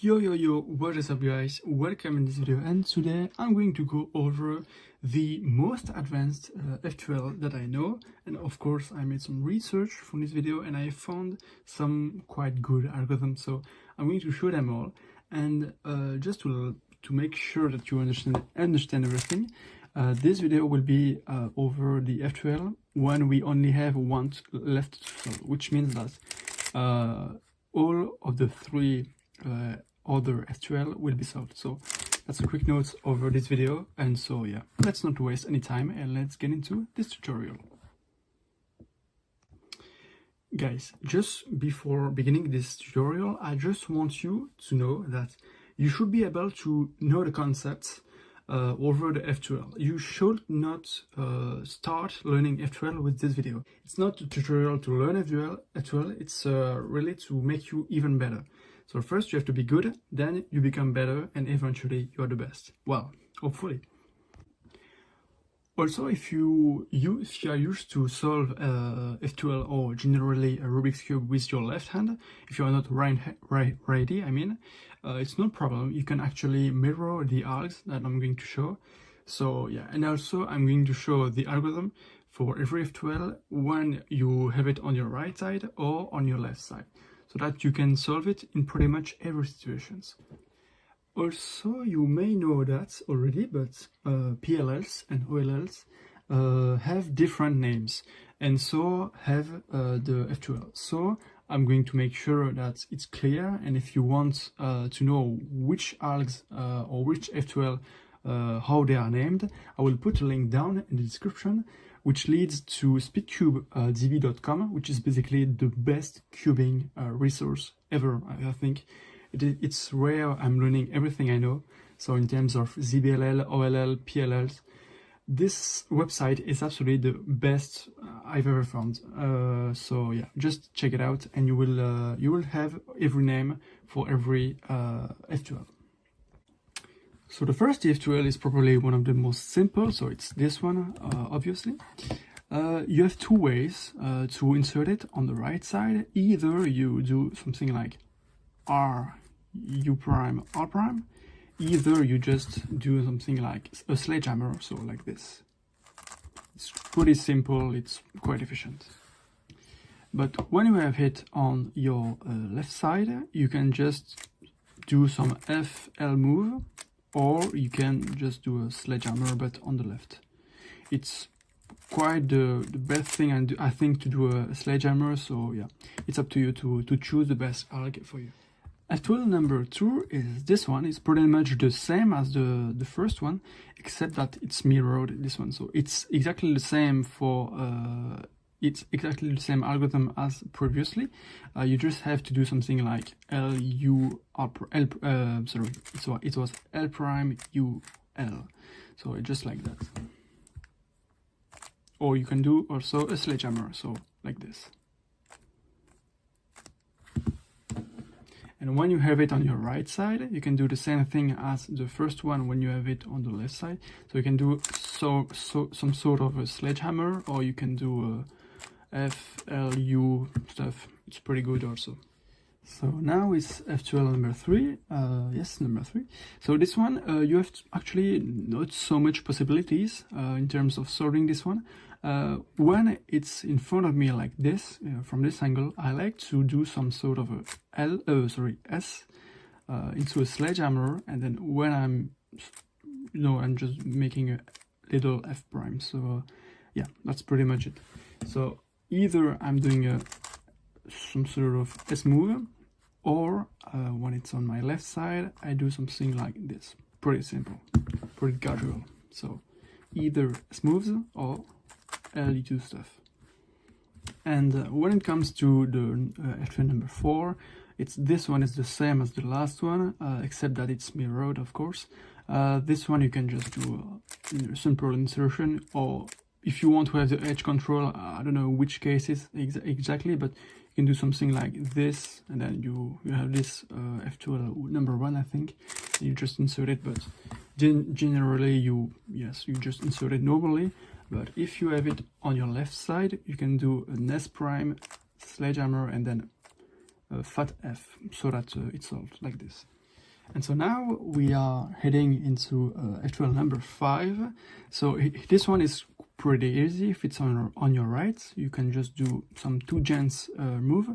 Yo, what is up guys, welcome in this video, and today I'm going to go over the most advanced F2L that I know. And of course I made some research from this video and I found some quite good algorithms, so I'm going to show them all. And just to make sure that you understand everything, this video will be over the F2L when we only have one left to solve, which means that all of the three other F2L will be solved. So that's a quick note over this video, and so yeah, let's not waste any time and let's get into this tutorial. Guys, just before beginning this tutorial, I just want you to know that you should be able to know the concepts over the F2L. You should not start learning F2L with this video. It's not a tutorial to learn F2L, it's really to make you even better. So first you have to be good, then you become better, and eventually you are the best. Well, hopefully. Also, if you are used to solve F2L or generally a Rubik's Cube with your left hand, if you are not righty, it's no problem. You can actually mirror the algs that I'm going to show. So yeah, and also I'm going to show the algorithm for every F2L when you have it on your right side or on your left side, so that you can solve it in pretty much every situation. Also, you may know that already, but PLLs and OLLs have different names, and so have the F2L. So I'm going to make sure that it's clear, and if you want to know which algs or which F2L, how they are named, I will put a link down in the description, which leads to speedcubedb.com, which is basically the best cubing resource ever. I think it's where I'm learning everything I know. So in terms of ZBLL, OLL, PLLs, this website is absolutely the best I've ever found. So yeah, just check it out, and you will have every name for every F2L. So the first F2L is probably one of the most simple, so it's this one, obviously. You have two ways to insert it on the right side. Either you do something like R, U prime, R prime. Either you just do something like a sledgehammer, so like this. It's pretty simple, it's quite efficient. But when you have it on your left side, you can just do some F2L move, or you can just do a sledgehammer, but on the left. It's quite the best thing, I think, to do a sledgehammer, so yeah, it's up to you to choose the best alg for you. F2L number 2 is this one. It's pretty much the same as the first one, except that it's mirrored, this one. So it's exactly the same for it's exactly the same algorithm as previously. You just have to do something like it was L prime U L, so just like that. Or you can do also a sledgehammer, so like this. And when you have it on your right side, you can do the same thing as the first one when you have it on the left side. So you can do some sort of a sledgehammer, or you can do a FLU stuff. It's pretty good also. So now it's F2L number 3. Yes, number 3. So this one, you have actually not so much possibilities in terms of solving this one. When it's in front of me like this, from this angle, I like to do some sort of a S into a sledgehammer, and then when I'm just making a little F prime. So yeah, that's pretty much it. So either I'm doing some sort of S move, or when it's on my left side, I do something like this. Pretty simple, pretty casual. So either S moves or L2 stuff. And when it comes to the F2L number 4, this one is the same as the last one, except that it's mirrored, of course. This one you can just do a simple insertion, or if you want to have the edge control, I don't know which cases exactly, but you can do something like this, and then you have this F2L number 1, I think. You just insert it, but generally you just insert it normally. But if you have it on your left side, you can do an S prime, sledgehammer, and then fat F, so that it's solved like this. And so now we are heading into F2L number 5. So this one is pretty easy. If it's on your right, you can just do some 2 gens move.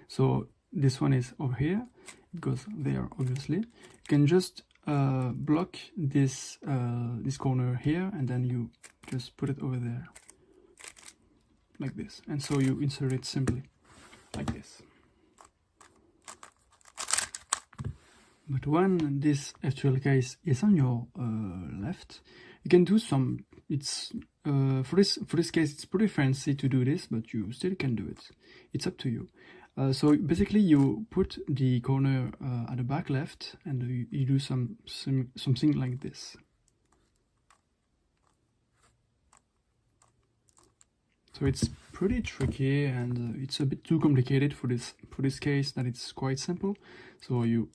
So this one is over here, it goes there obviously. You can just block this this corner here, and then you just put it over there like this, and so you insert it simply like this. But when this F2L case is on your left, you can do some, it's for this case it's pretty fancy to do this, but you still can do it. It's up to you. So basically you put the corner at the back left, and you do something like this. So it's pretty tricky, and it's a bit too complicated for this case that it's quite simple. So you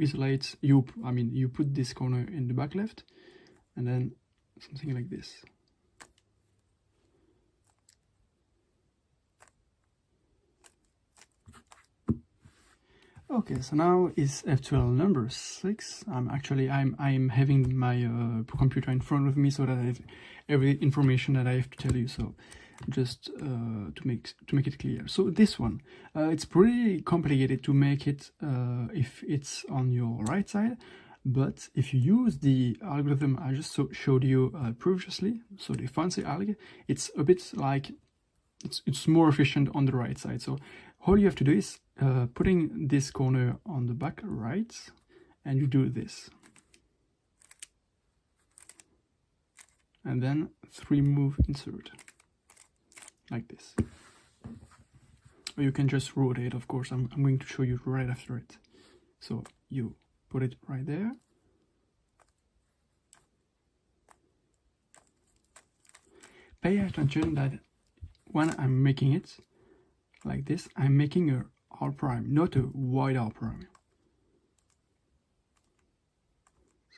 isolate, you put this corner in the back left, and then something like this. Okay, so now is F2L number 6. I'm having my computer in front of me, so that I have every information that I have to tell you. So just to make it clear. So this one, it's pretty complicated to make it if it's on your right side, but if you use the algorithm I just showed you previously, so the fancy alg, it's a bit like it's more efficient on the right side. So all you have to do is putting this corner on the back right, and you do this, and then 3 move insert like this. Or you can just rotate, of course. I'm going to show you right after it. So you put it right there. Pay attention that when I'm making it like this, I'm making a R prime, not a wide R prime.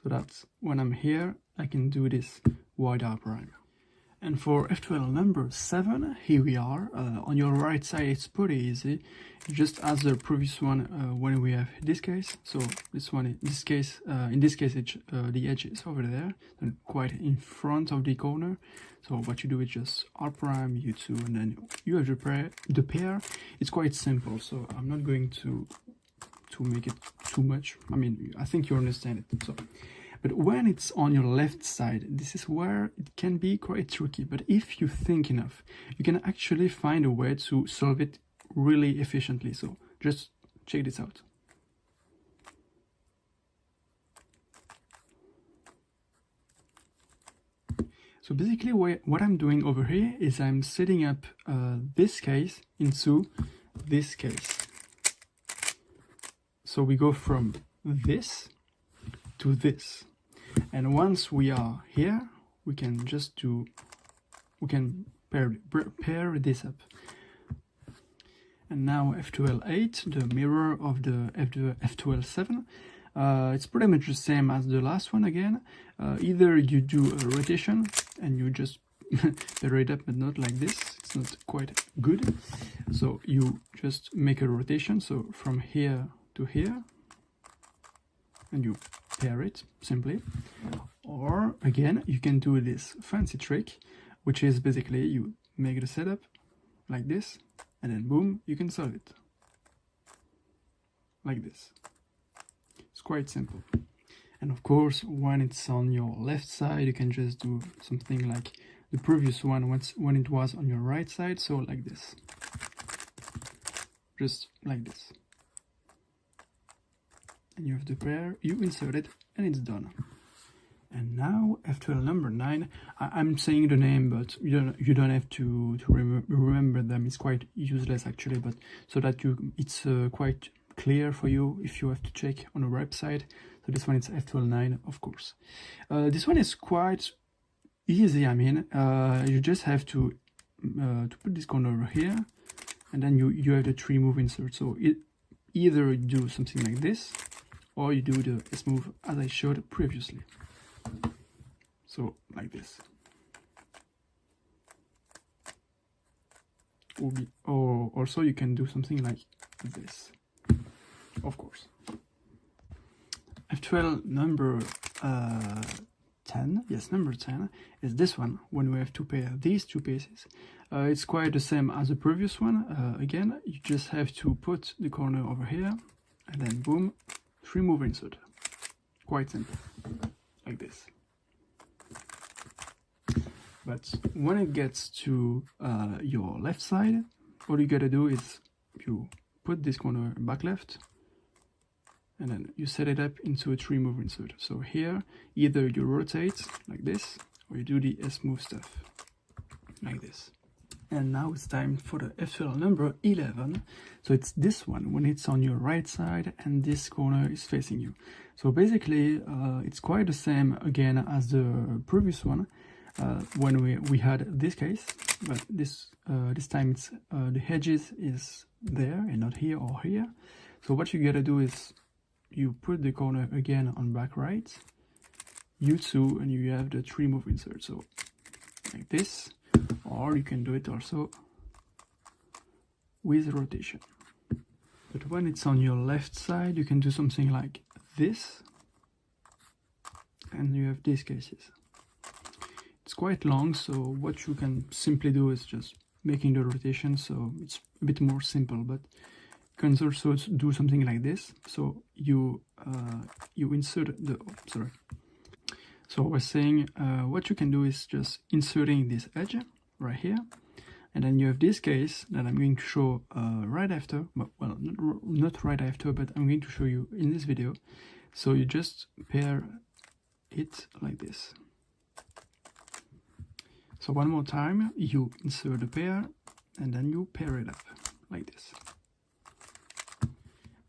So that's when I'm here, I can do this wide R prime. And for F2L number 7, here we are. On your right side, it's pretty easy. Just as the previous one, when we have this case. So this one, in this case, the edge is over there, and quite in front of the corner. So what you do is just R prime, U2, and then you have the pair. It's quite simple, so I'm not going to make it too much. I mean, I think you understand it. So. But when it's on your left side, this is where it can be quite tricky. But if you think enough, you can actually find a way to solve it really efficiently. So just check this out. So basically what I'm doing over here is I'm setting up this case into this case. So we go from this to this. And once we are here, we can just pair this up. And now F2L 8, the mirror of the F2L 7, it's pretty much the same as the last one again. Either you do a rotation and you just pair it up, but not like this. It's not quite good. So you just make a rotation, so from here to here, and you pair it simply. Or again, you can do this fancy trick, which is basically you make the setup like this, and then boom, you can solve it like this. It's quite simple. And of course, when it's on your left side, you can just do something like the previous one when it was on your right side. So like this, just like this. And you have the pair, you insert it, and it's done. And now F2L number 9, I'm saying the name, but you don't have to remember them. It's quite useless actually, but so that it's quite clear for you if you have to check on a website. So this one is F2L 9, of course. This one is quite easy. I mean, you just have to put this corner over here, and then you have the 3 move insert. So either you do something like this, or you do the S move as I showed previously. So like this. Or also you can do something like this, of course. F2L number 10, yes, number 10 is this one, when we have to pair these two pieces. It's quite the same as the previous one. Again, you just have to put the corner over here, and then boom, 3 move insert. Quite simple, like this. But when it gets to your left side, all you gotta do is you put this corner back left, and then you set it up into a 3 move insert. So here, either you rotate like this, or you do the S move stuff like this. And now it's time for the F2L number 11. So it's this one when it's on your right side and this corner is facing you. So basically, it's quite the same again as the previous one. When we had this case, but this time it's the edges is there and not here or here. So what you gotta do is you put the corner again on back right, U2, and you have the 3 move insert. So like this, or you can do it also with rotation. But when it's on your left side, you can do something like this, and you have these cases. It's quite long, so what you can simply do is just making the rotation, so it's a bit more simple, but you can also do something like this. So you insert the, sorry. So I was saying, what you can do is just inserting this edge right here, and then you have this case that I'm going to show right after, well, not right after, but I'm going to show you in this video. So you just pair it like this. So one more time, you insert the pair, and then you pair it up, like this.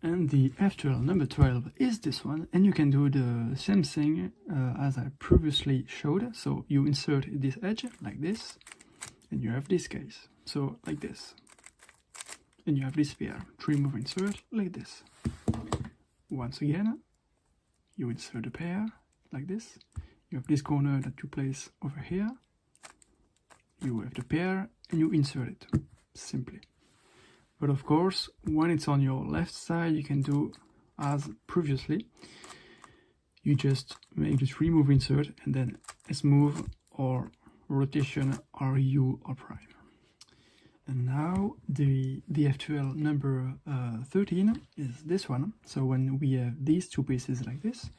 And the F2L number 12 is this one, and you can do the same thing as I previously showed. So you insert this edge, like this, and you have this case, so like this. And you have this pair, 3 move insert, like this. Once again, you insert the pair, like this. You have this corner that you place over here. You have the pair and you insert it, simply. But of course, when it's on your left side, you can do as previously. You just make the 3 move insert and then S move or rotation RU or prime. And now the F2L number 13 is this one. So when we have these two pieces like this,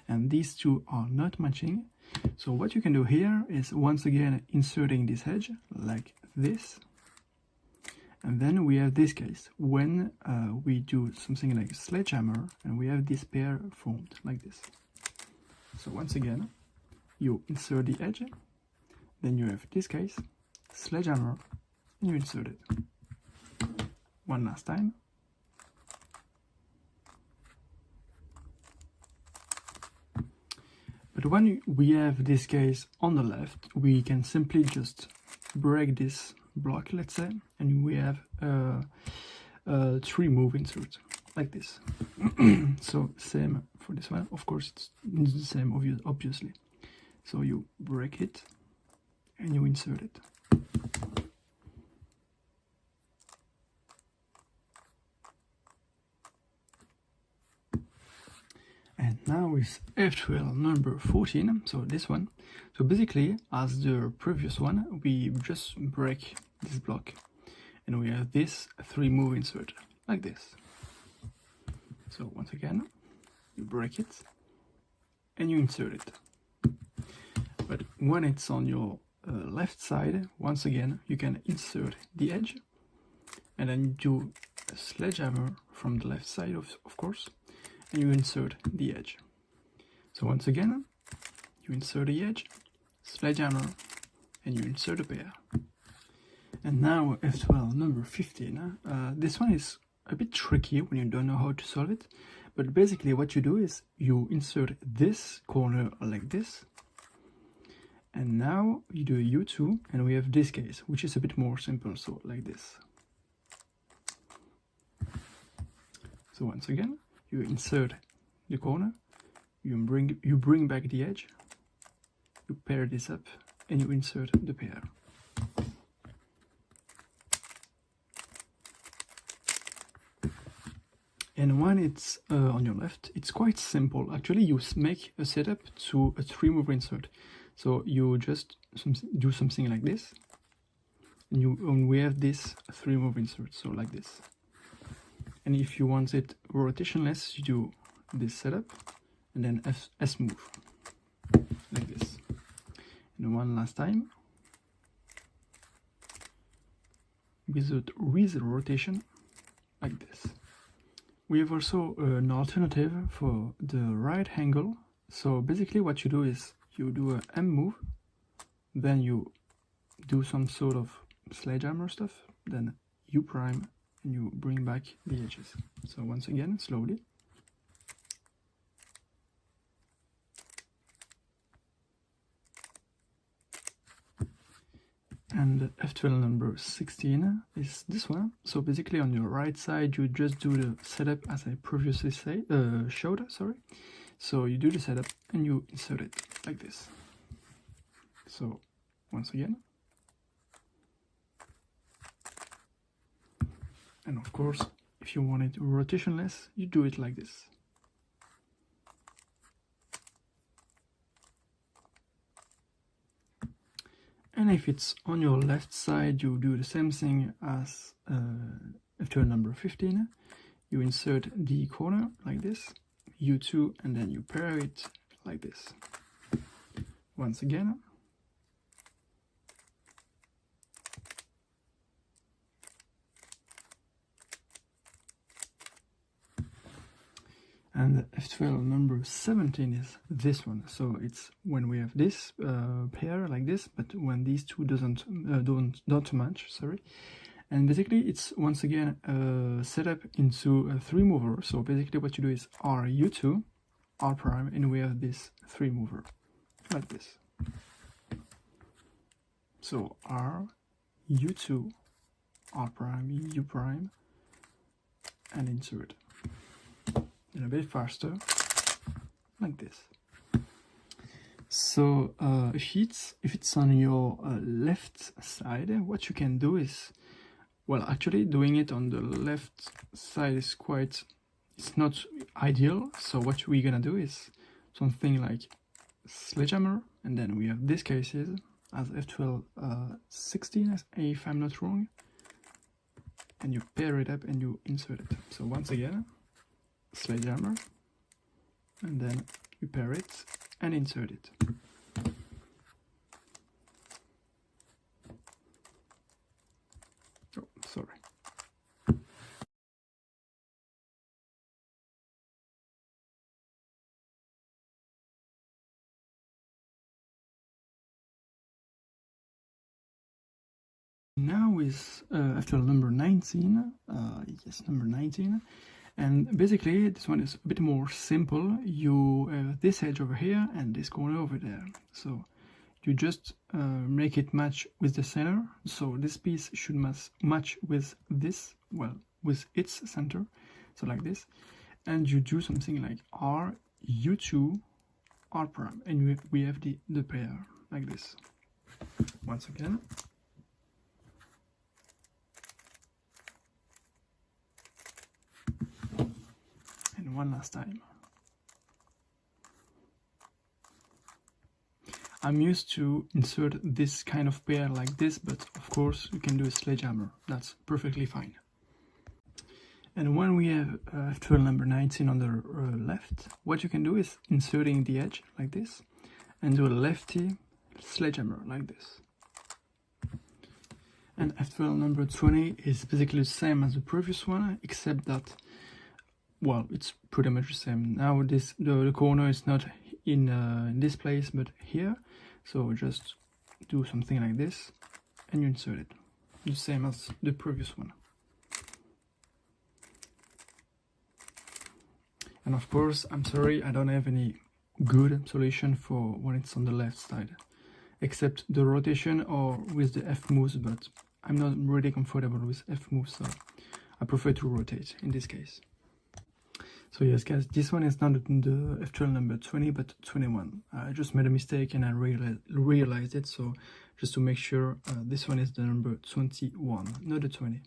and these two are not matching, so what you can do here is once again inserting this edge like this, and then we have this case when we do something like a sledgehammer and we have this pair formed like this. So once again, you insert the edge, then you have this case, sledgehammer, and you insert it. One last time. But when we have this case on the left, we can simply just break this block, let's say, and we have a 3 move insert, like this. So same for this one, of course it's the same obviously. So you break it and you insert it. And now with F2L number 14, so this one. So basically, as the previous one, we just break this block and we have this 3 move insert, like this. So once again, you break it and you insert it. But when it's on your left side, once again, you can insert the edge and then do a sledgehammer from the left side, of course, and you insert the edge. So once again, you insert the edge, sledgehammer, and you insert a pair. And now F2L number 15. This one is a bit tricky when you don't know how to solve it, but basically what you do is you insert this corner like this, and now you do a U2, and we have this case, which is a bit more simple, so like this. So once again, you insert the corner, you bring back the edge, you pair this up, and you insert the pair. And when it's on your left, it's quite simple. Actually, you make a setup to a 3-mover insert. So you just do something like this, and we have this 3-mover insert, so like this. And if you want it rotationless, you do this setup, and then S move, like this. And one last time, with the rotation, like this. We have also an alternative for the right angle. So basically what you do is you do a M move, then you do some sort of sledgehammer stuff, then U prime, and you bring back the edges. So once again, slowly. And F2L number 16 is this one. So basically on your right side, you just do the setup as I previously showed, sorry. So you do the setup and you insert it like this. So once again. And of course, if you want it rotationless, you do it like this. And if it's on your left side, you do the same thing as F2L number 15. You insert the corner like this, U2, and then you pair it like this. Once again. And F2L number 17 is this one. So it's when we have this pair like this, but when these two don't match, sorry. And basically it's once again set up into a 3-mover. So basically what you do is R U2, R prime, and we have this 3-mover like this. So R U2, R prime, U prime, and insert. And a bit faster, like this. So if it's on your left side, what you can do is, well, actually doing it on the left side is it's not ideal. So what we're gonna do is something like sledgehammer, and then we have these cases as F2L 16, if I'm not wrong, and you pair it up and you insert it. So once again, sledgehammer, and then you pair it and insert it. Oh, sorry. Now is F2L number 19, yes, number 19. And basically, this one is a bit more simple. You have this edge over here and this corner over there. So you just make it match with the center. So this piece should match with this, well, with its center. So like this. And you do something like R, U2, R prime. And we have the pair like this. Once again. One last time. I'm used to insert this kind of pair like this, but of course you can do a sledgehammer. That's perfectly fine. And when we have F2L number 19 on the left, what you can do is inserting the edge like this and do a lefty sledgehammer like this. And F2L number 20 is basically the same as the previous one, except that, well, it's pretty much the same. Now the corner is not in this place, but here. So just do something like this, and you insert it. The same as the previous one. And of course, I'm sorry, I don't have any good solution for when it's on the left side, except the rotation or with the F moves, but I'm not really comfortable with F moves, so I prefer to rotate in this case. So yes guys, this one is not the F2L number 20 but 21. I just made a mistake and I realized it, so just to make sure, this one is the number 21, not the 20.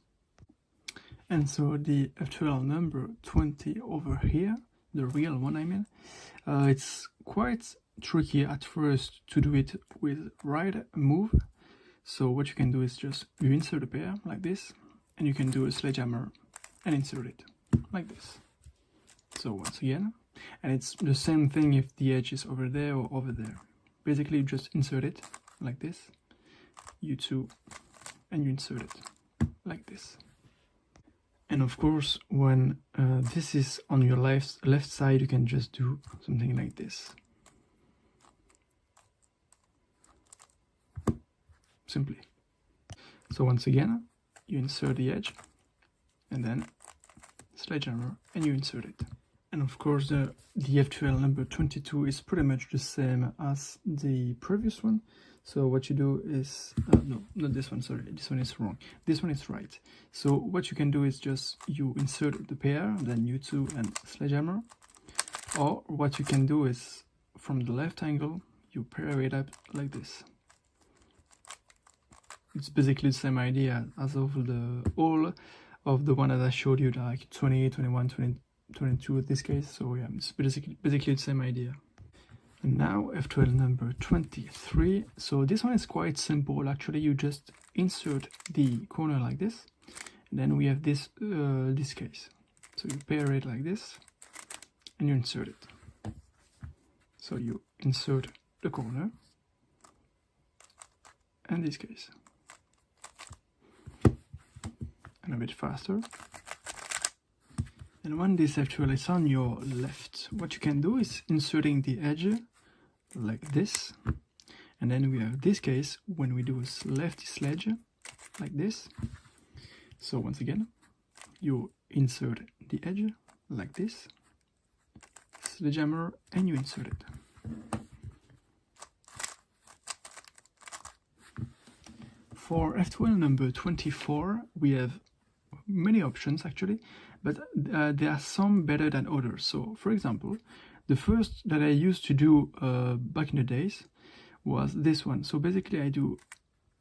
And so the F2L number 20 over here, the real one I mean, it's quite tricky at first to do it with right move. So what you can do is just you insert a pair like this, and you can do a sledgehammer and insert it like this. So once again, and it's the same thing if the edge is over there or over there. Basically you just insert it like this, U2, and you insert it like this. And of course, when this is on your left side, you can just do something like this. Simply. So once again, you insert the edge, and then sledgehammer, and you insert it. And of course, the F2L number 22 is pretty much the same as the previous one. So what you do is, no, not this one, sorry, this one is wrong. This one is right. So what you can do is just, you insert the pair, then U2 and sledgehammer. Or what you can do is, from the left angle, you pair it up like this. It's basically the same idea as of all of the one that I showed you, like 20, 21, 22 in this case. So yeah, it's basically the same idea. And now F2L number 23. So this one is quite simple. Actually, you just insert the corner like this, and then we have this case. So you pair it like this, and you insert it. So you insert the corner and this case, and a bit faster. And when this F2L is on your left, what you can do is inserting the edge like this, and then we have this case when we do a lefty sledge like this. So once again, you insert the edge like this, sledgehammer, and you insert it. For F2L number 24, we have many options actually, but there are some better than others. So for example, the first that I used to do back in the days was this one. So basically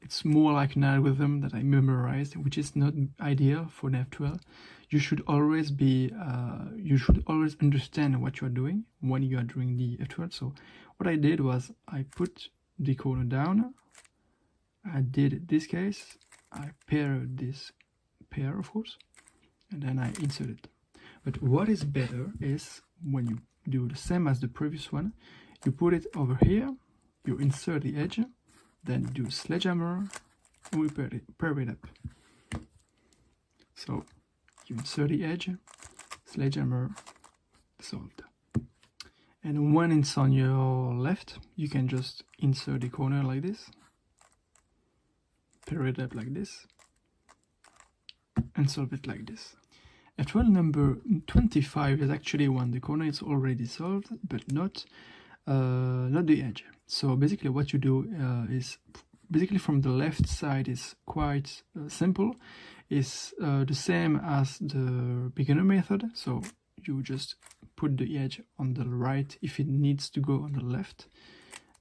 it's more like an algorithm that I memorized, which is not ideal for an F2L. You should always understand what you are doing when you are doing the F2L. So what I did was I put the corner down, I did this case, I paired this pair of course, and then I insert it. But what is better is when you do the same as the previous one, you put it over here, you insert the edge, then you do sledgehammer, and we pair it up. So you insert the edge, sledgehammer, solved. And when it's on your left, you can just insert the corner like this, pair it up like this, and solve it like this. F2L number 25 is actually when the corner is already solved, but not the edge. So basically what you do is, basically from the left side is quite simple. It's the same as the beginner method. So you just put the edge on the right if it needs to go on the left,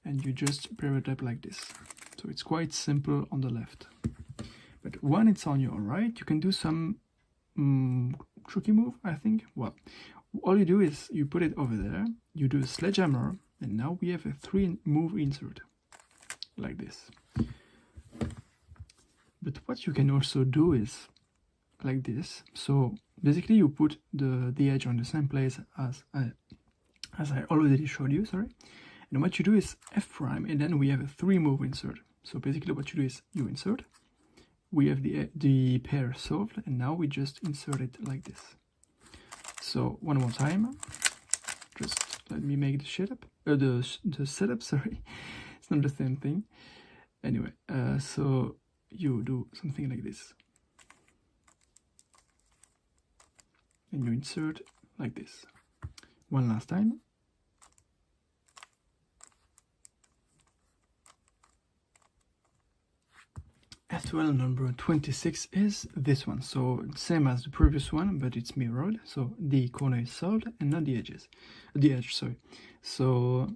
and you just pair it up like this. So it's quite simple on the left. But when it's on your right, you can do some tricky move, I think. Well, all you do is you put it over there, you do a sledgehammer, and now we have a 3-move insert like this. But what you can also do is like this. So basically you put the edge on the same place as I already showed you, sorry. And what you do is F prime, and then we have a 3-move insert. So basically what you do is you insert, we have the pair solved, and now we just insert it like this. So one more time, just let me make the setup, sorry, it's not the same thing. Anyway, so you do something like this, and you insert like this. One last time. F2L number 26 is this one. So same as the previous one, but it's mirrored. So the corner is solved and not the edge, sorry. So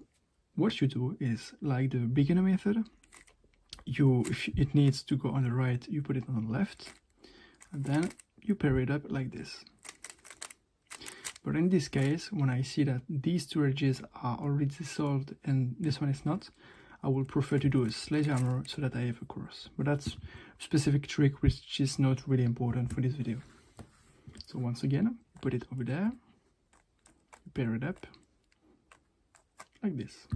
what you do is, like the beginner method, if it needs to go on the right, you put it on the left, and then you pair it up like this. But in this case, when I see that these two edges are already solved and this one is not, I will prefer to do a sledgehammer so that I have a cross. But that's a specific trick which is not really important for this video. So once again, put it over there, pair it up like this.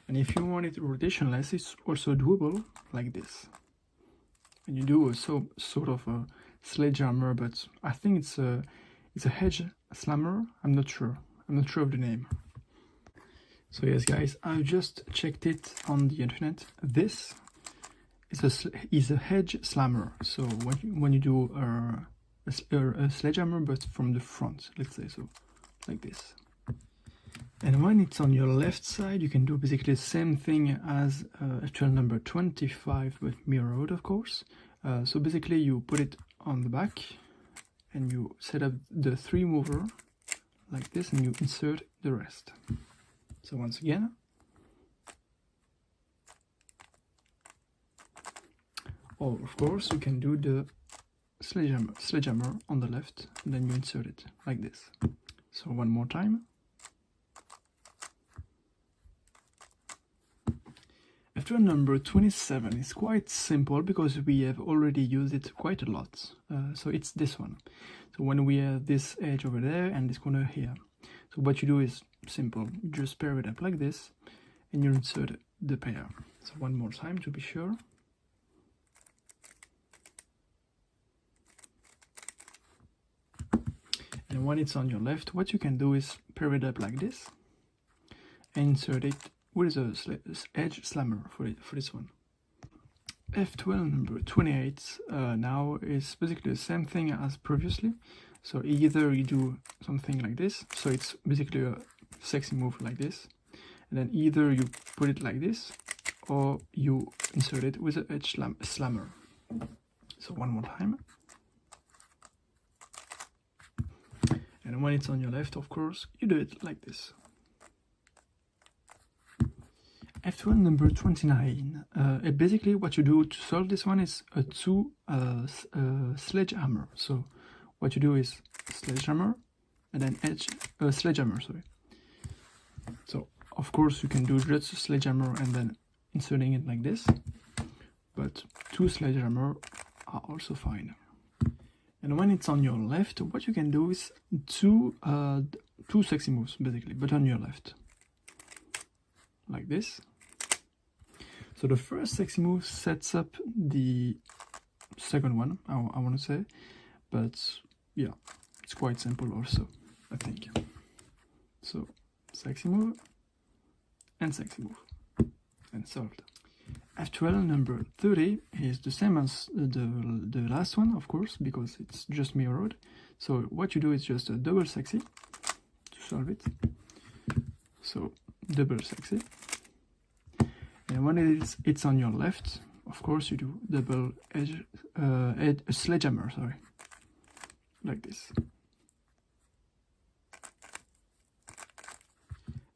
And if you want it rotationless, it's also doable like this. And you do a sort of a sledgehammer, but I think it's a hedge slammer. I'm not sure of the name. So yes guys, I just checked it on the internet. This is a hedge slammer. So when you do a sledgehammer but from the front, let's say, so like this. And when it's on your left side, you can do basically the same thing as F2L number 25, but mirrored, of course. So basically you put it on the back and you set up the 3 mover like this and you insert the rest. So once again, or of course you can do the sledgehammer on the left and then you insert it like this. So one more time. F2L number 27 is quite simple because we have already used it quite a lot. So it's this one. So when we have this edge over there and this corner here. So what you do is simple. You just pair it up like this and you insert the pair. So one more time to be sure. And when it's on your left, what you can do is pair it up like this and insert it with a edge slammer for this one. F2L number 28 now is basically the same thing as previously. So either you do something like this, so it's basically a sexy move like this, and then either you put it like this or you insert it with an edge slammer. So one more time. And when it's on your left, of course, you do it like this. F2L number 29. Basically what you do to solve this one is a sledgehammer. So what you do is sledgehammer and then sledgehammer, sorry. So of course you can do just a sledgehammer and then inserting it like this, but 2 sledgehammer are also fine. And when it's on your left, what you can do is two sexy moves basically, but on your left, like this. So the first sexy move sets up the second one, I want to say, but yeah, it's quite simple also, I think. So sexy move and sexy move and solved. F2L number 30 is the same as the last one, of course, because it's just mirrored. So what you do is just a double sexy to solve it. So double sexy. And when it's on your left, of course you do double edge, sledgehammer, sorry, like this.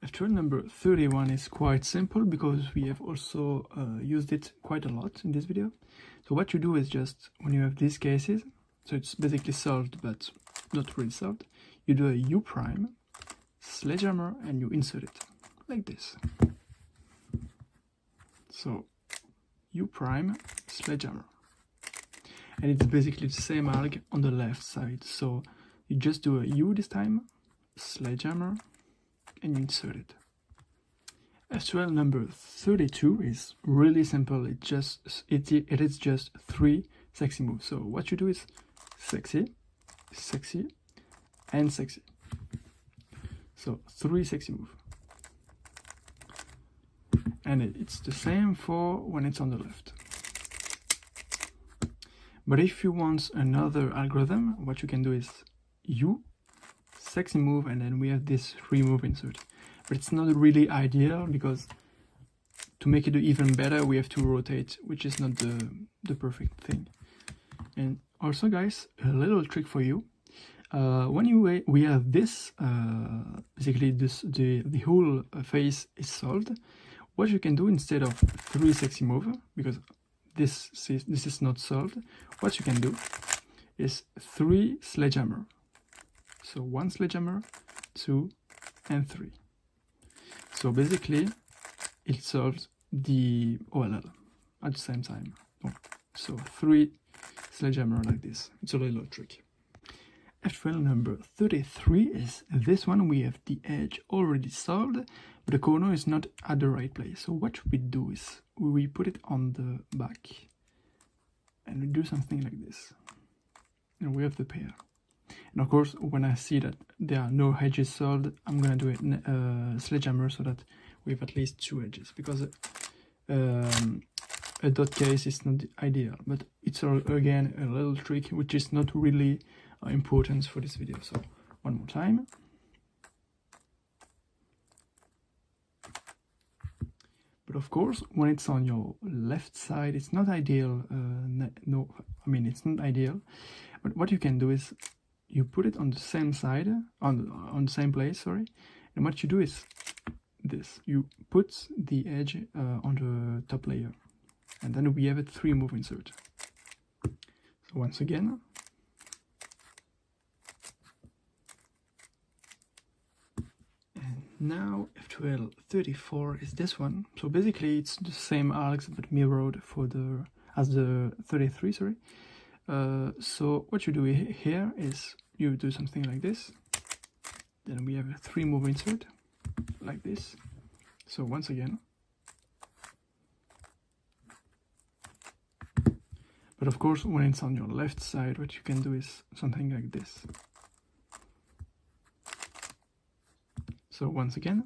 F2L number 31 is quite simple because we have also used it quite a lot in this video. So what you do is just, when you have these cases, so it's basically solved but not really solved, you do a U prime, sledgehammer, and you insert it, like this. So U prime, sledgehammer. And it's basically the same alg on the left side. So you just do a U this time, sledgehammer, and you insert it. F2L number 32 is really simple. It is just 3 sexy moves. So what you do is sexy, sexy, and sexy. So 3 sexy moves. And it's the same for when it's on the left. But if you want another algorithm, what you can do is U, sexy move, and then we have this 3 move insert. But it's not really ideal because to make it even better we have to rotate, which is not the perfect thing. And also guys, a little trick for you. When we have this, basically the whole face is solved. What you can do instead of 3 sexy move, because this is not solved, what you can do is 3 sledgehammer. So 1 sledgehammer, 2, and 3. So basically, it solves the OLL at the same time. So 3 sledgehammer like this. It's a little trick. F2L number 33 is this one. We have the edge already solved, but the corner is not at the right place. So what we do is we put it on the back and we do something like this. And we have the pair. And of course, when I see that there are no edges solved, I'm gonna do it sledgehammer so that we have at least 2 edges, because a dot case is not ideal, but it's again a little trick which is not really important for this video. So one more time. But of course, when it's on your left side, it's not ideal. No, I mean, it's not ideal. But what you can do is you put it on the same side, on the same place, sorry. And what you do is this. You put the edge on the top layer. And then we have a 3 move insert. So once again. And now F2L 34 is this one. So basically it's the same algs but mirrored as the 33, sorry. So what you do here is you do something like this. Then we have a 3 move insert like this. So once again. But of course, when it's on your left side, what you can do is something like this. So once again.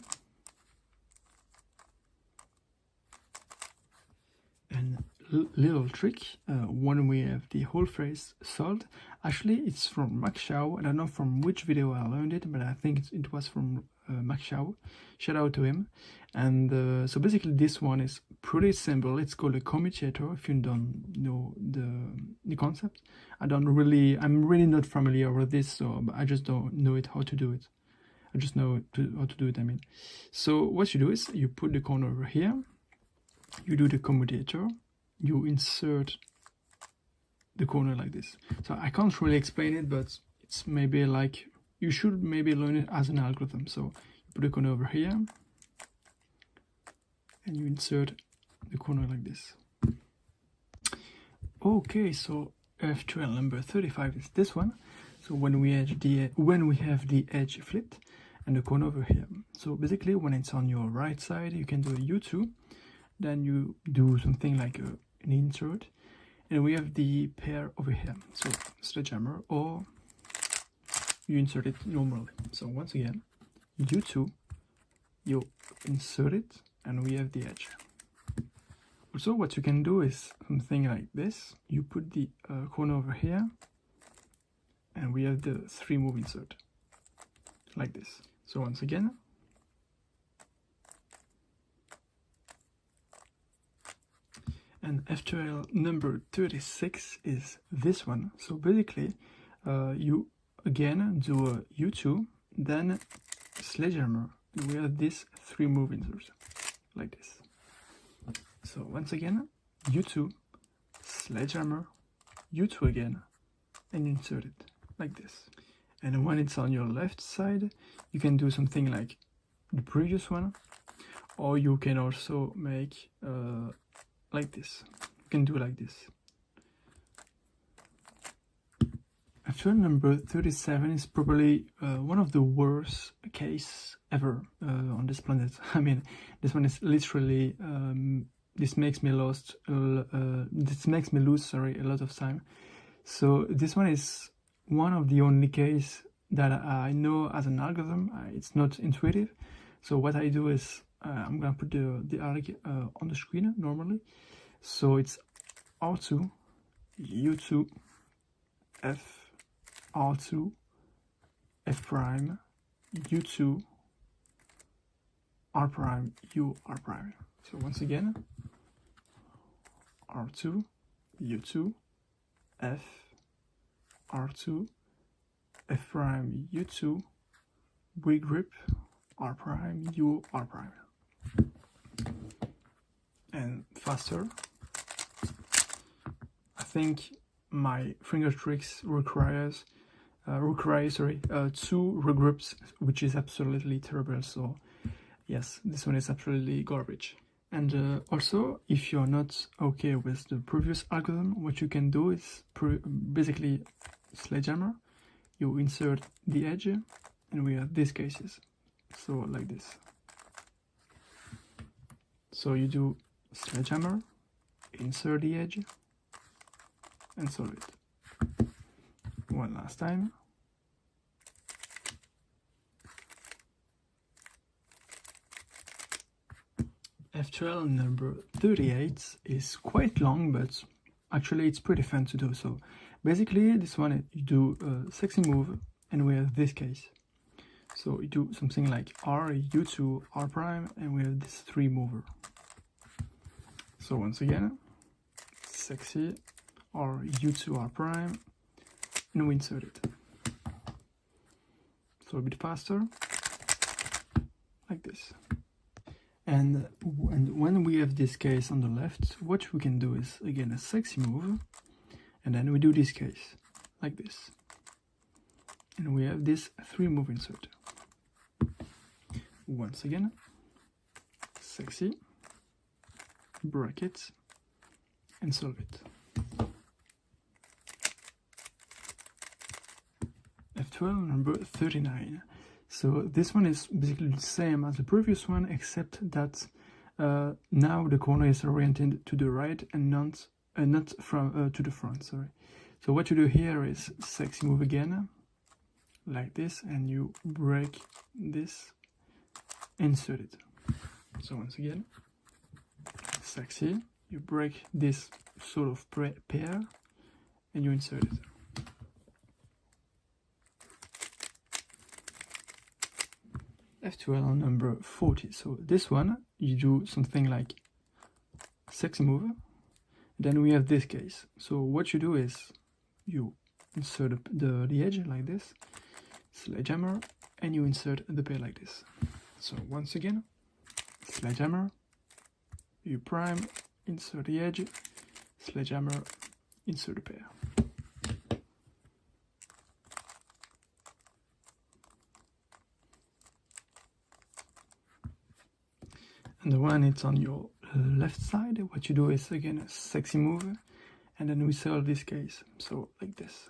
And little trick, when we have the whole phrase solved, actually it's from Max Shao. I don't know from which video I learned it, but I think it was from Max Shao. Shout out to him. And so basically this one is pretty simple. It's called a commutator, if you don't know the concept. I'm really not familiar with this, so I just don't know how to do it. I just know how to do it, I mean. So what you do is you put the corner over here, you do the commutator, you insert the corner like this. So I can't really explain it, but it's maybe like, you should maybe learn it as an algorithm. So you put the corner over here, and you insert the corner like this. Okay, so F2L number 35 is this one. So when we have the edge flipped and the corner over here. So basically, when it's on your right side, you can do a U2. Then you do something like an insert, and we have the pair over here. So sledgehammer, or you insert it normally. So once again, U2, you insert it, and we have the edge. Also, what you can do is something like this. You put the corner over here, and we have the 3 move insert, like this. So once again, and F2L number 36 is this one. So basically, you again do a U2, then sledgehammer, and we have this 3 move inserts, like this. So once again, U2, sledgehammer, U2 again, and insert it like this. And when it's on your left side, you can do something like the previous one, or you can also make like this. You can do like this. F2L number 37 is probably one of the worst case ever on this planet. I mean, this one is literally this makes me lose a lot of time. So this one is one of the only case that I know as an algorithm. It's not intuitive. So what I do is I'm gonna put the alg on the screen normally. So it's R2, U2, F, R2, F prime, U2, R prime, U, R prime. So once again, R2, U2, F, R2, F prime, U2, V grip, R prime, U, R prime. And faster, I think my finger tricks requires 2 regroups, which is absolutely terrible. So yes, this one is absolutely garbage. And also, if you're not okay with the previous algorithm, what you can do is basically sledgehammer. You insert the edge, and we have these cases. So like this. So you do sledgehammer, insert the edge, and solve it. One last time. F2L number 38 is quite long, but actually it's pretty fun to do. So basically this one, you do a sexy move, and we have this case. So you do something like R, U2, R prime, and we have this 3 mover. So once again, sexy, R, U2, R prime, and we insert it. So a bit faster, like this. And when we have this case on the left, what we can do is, again, a sexy move, and then we do this case, like this. And we have this 3 move insert. Once again, sexy, bracket, and solve it. F2L number 39. So this one is basically the same as the previous one, except that now the corner is oriented to the right and not from to the front. Sorry. So what you do here is sexy move again, like this, and you break this, insert it. So once again, sexy, you break this sort of pair, and you insert it. F2L number 40. So this one, you do something like sexy move. Then we have this case. So what you do is you insert the edge like this, sledgehammer, and you insert the pair like this. So once again, sledgehammer, you prime, insert the edge, sledgehammer, insert the pair. And when it's on your left side, what you do is again a sexy move, and then we solve this case. So like this.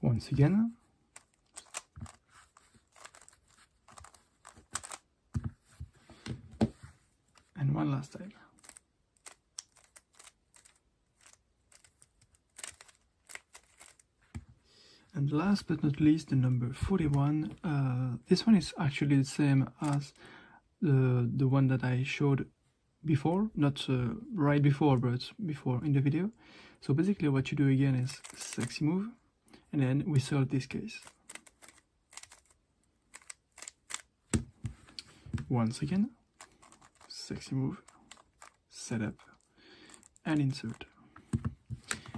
Once again. And one last time. And last but not least, the number 41. This one is actually the same as the one that I showed before, not right before, but before in the video. So basically what you do again is sexy move, and then we solve this case. Once again, sexy move, setup, and insert.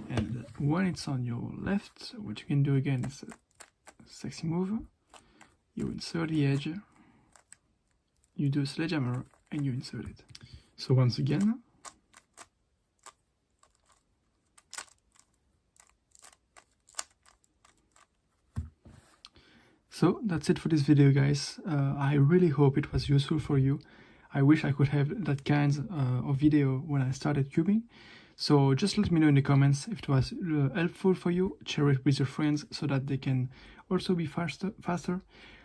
And when it's on your left, what you can do again is a sexy move. You insert the edge, you do a sledgehammer, and you insert it. So once again, so that's it for this video, guys. I really hope it was useful for you. I wish I could have that kind of video when I started cubing. So just let me know in the comments if it was helpful for you. Share it with your friends so that they can also be faster.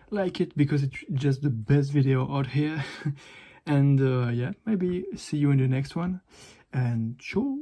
Like it because it's just the best video out here. And yeah, maybe see you in the next one. And ciao!